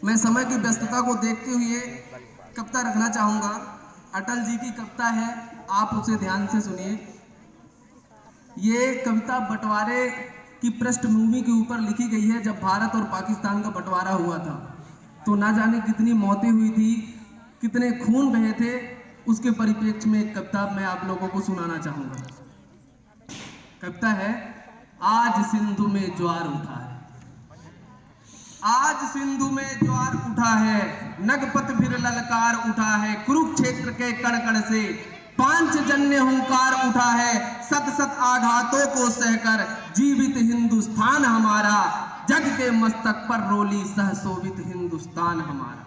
मैं समय की व्यस्तता को देखते हुए कविता रखना चाहूंगा। अटल जी की कविता है, आप उसे ध्यान से सुनिए। ये कविता बंटवारे की पृष्ठभूमि के ऊपर लिखी गई है। जब भारत और पाकिस्तान का बंटवारा हुआ था तो ना जाने कितनी मौतें हुई थी, कितने खून बहे थे। उसके परिप्रेक्ष्य में एक कविता मैं आप लोगों को सुनाना चाहूंगा। कविता है, आज सिंधु में ज्वार उठा है। आज सिंधु में ज्वार उठा है, नगपत फिर ललकार उठा है। कुरुक्षेत्र के कण कण से पांचजन्य हुंकार उठा है। सत सत आघातों को सहकर जीवित हिंदुस्तान हमारा, जग के मस्तक पर रोली सहशोभित हिंदुस्तान हमारा।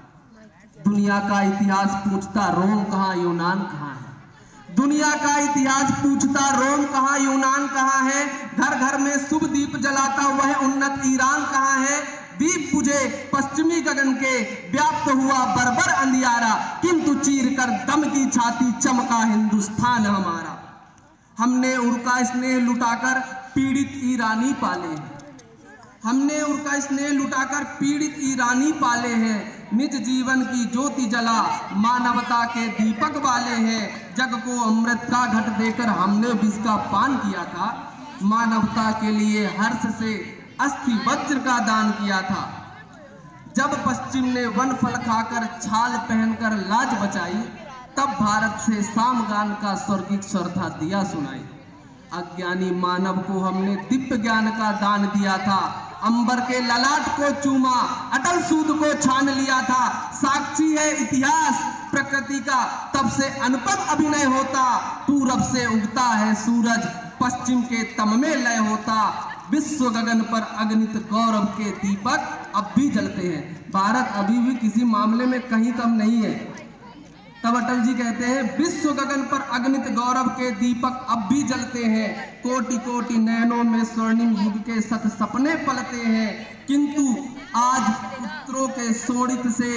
दुनिया का इतिहास पूछता रोम कहाँ यूनान कहाँ है। दुनिया का इतिहास पूछता रोम कहाँ यूनान कहाँ है। घर घर में शुभ दीप जलाता वह उन्नत ईरान कहाँ है। दीप बुझे पश्चिमी गगन के, व्याप्त हुआ बर्बर अंधियारा, किंतु चीर कर दम की छाती चमका हिंदुस्तान हमारा। हमने उनका स्नेह लुटाकर पीड़ित ईरानी पाले हैं। हमने उनका स्नेह लुटाकर पीड़ित ईरानी पाले हैं। निज जीवन की ज्योति जला मानवता के दीपक वाले हैं। जग को अमृत का घट देकर हमने विष का पान किया था। मानवता के लिए हर्ष से अस्थि वज्र का दान किया था। जब पश्चिम ने वन फल खाकर छाल पहनकर लाज बचाई, तब भारत से सामगान का स्वर्गिक स्वर था दिया सुनाई। अज्ञानी मानव को हमने दिव्य ज्ञान का दान दिया था। अंबर के ललाट को चूमा, अटल सूद को छान लिया था। साक्षी है इतिहास प्रकृति का, तब से अनपद अभिनय होता। पूरब से उगता है सूरज, पश्चिम के तम में लय होता। विश्व गगन पर अगणित गौरव के दीपक अब भी जलते हैं। भारत अभी भी किसी मामले में कहीं कम नहीं है। तब अटल जी कहते हैं, विश्व गगन पर अगणित गौरव के दीपक अब भी जलते हैं। कोटि कोटि नयनों में स्वर्णिम युग के सत सपने पलते हैं। किंतु आज पुत्रों के शोणित से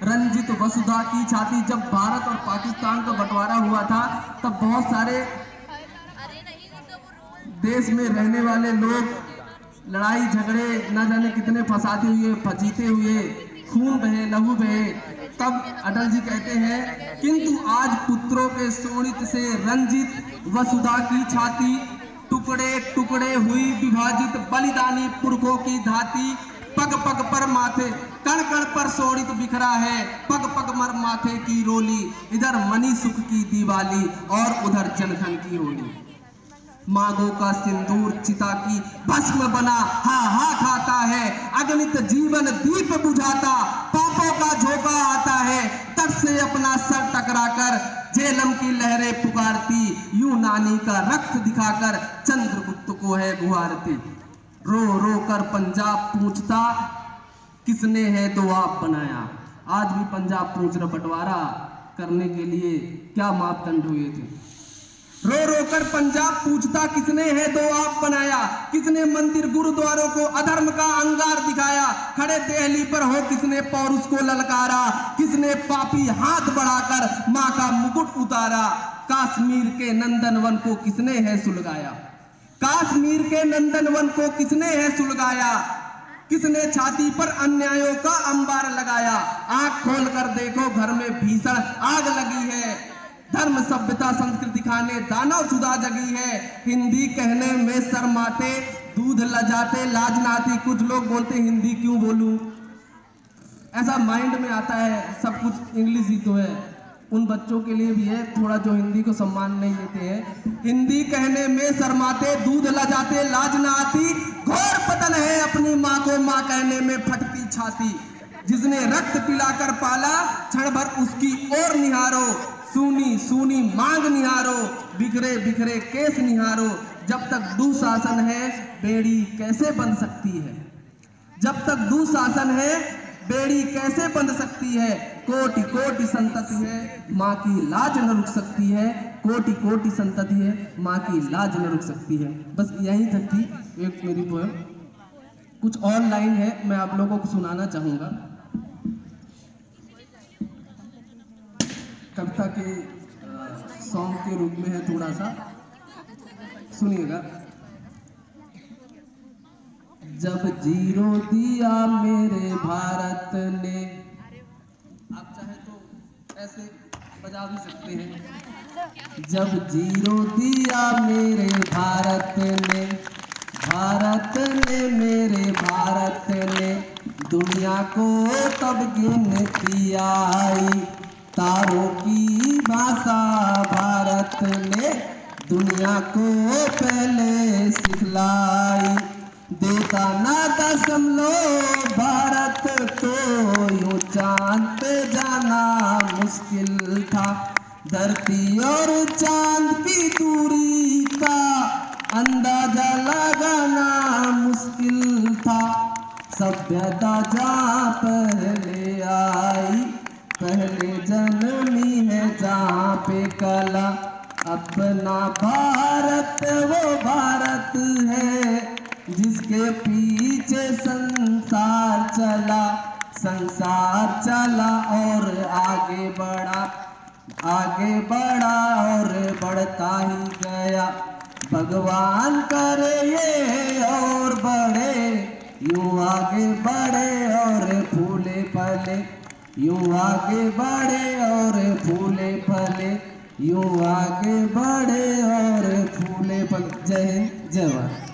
रंजित वसुधा की छाती। जब भारत और पाकिस्तान का बंटवारा हुआ था तब बहुत सारे देश में रहने वाले लोग लड़ाई झगड़े न जाने कितने फसाते हुए, फजीते हुए, खून बहे, लहू बहे। तब अटल जी कहते हैं, किंतु आज पुत्रों के शोणित से रंजित वसुधा की छाती। टुकड़े टुकड़े हुई विभाजित बलिदानी पुरखों की धाती। पग पग पर माथे, कण कण पर शोणित बिखरा है। पग पग मर माथे की रोली, इधर मनी सुख की दिवाली और उधर जनधन की होली। मांगों का सिंदूर चिता की भस्म बना हा हा खाता है। अगणित जीवन दीप बुझाता, पापों का झोंका आता है। तट से अपना सर टकराकर झेलम की लहरें पुकारती। यूनानी का रक्त दिखाकर चंद्रगुप्त को है गुहारती। रो रो कर पंजाब पूछता, किसने है दो आप बनाया। आज भी पंजाब पूछ रहा, बंटवारा करने के लिए क्या मापदंड हुए थे। रो रो कर पंजाब पूछता, किसने है दो आप बनाया। किसने मंदिर गुरुद्वारों को अधर्म का अंगार दिखाया। खड़े देहली पर हो किसने पौरुष को ललकारा। किसने पापी हाथ बढ़ाकर माँ का मुकुट उतारा। कश्मीर के नंदनवन को किसने है सुलगाया। कश्मीर के नंदनवन को किसने है सुलगाया। किसने छाती पर अन्यायों का अंबार लगाया। आंख खोल कर देखो, घर में भीषण आग लगी है। धर्म सभ्यता संस्कृति खाने दानव सुधा जगी है। हिंदी कहने में शर्माते, दूध लजाते लाज ना आती। कुछ लोग बोलते हिंदी क्यों बोलूं, ऐसा माइंड में आता है। सब कुछ इंग्लिश ही तो है। उन बच्चों के लिए भी है थोड़ा जो हिंदी को सम्मान नहीं देते हैं। हिंदी कहने में शर्माते, दूध लजाते लाज ना आती। घोर पतन है अपनी माँ को माँ कहने में फटती छाती। जिसने रक्त पिलाकर पाला, क्षण भर उसकी ओर निहारो। सूनी सूनी मांग निहारो, बिखरे बिखरे केस निहारो। जब तक दुशासन है बेड़ी कैसे बन सकती है। जब तक दुशासन है बेड़ी कैसे बन सकती है। कोटि कोटि संतति है, माँ की लाज न रुक सकती है। कोटि कोटि संतति है, माँ की लाज न रुक सकती है। बस यही तक थी एक मेरी पोएम। कुछ और लाइन है, मैं आप लोगों को सुनाना चाहूंगा। कविता के सॉन्ग के रूप में है, थोड़ा सा सुनिएगा। जब जीरो दिया मेरे भारत ने, ऐसे बजा भी सकते हैं। जब जीरो दिया मेरे भारत ने, भारत ने मेरे भारत ने, दुनिया को तब गिनती आई। तारों की भाषा भारत ने दुनिया को पहले सिखलाई। देता ना दशमलव भारत तो यूं चांद पे जाना मुश्किल था। धरती और चांद की दूरी का अंदाजा लगाना मुश्किल था। सभ्यता जहाँ पहले आई, पहले जन्मी है जहाँ पे कला। अपना भारत वो भारत है जिसके पीछे संसार चला, संसार चला और आगे बढ़ा, आगे बढ़ा और बढ़ता ही गया। भगवान करे ये और बढ़े, यूं आगे बढ़े और फूले फले, यूं आगे बढ़े और फूले फले, यूं आगे बढ़े और फूले फले। जय हिंद, जय भारत।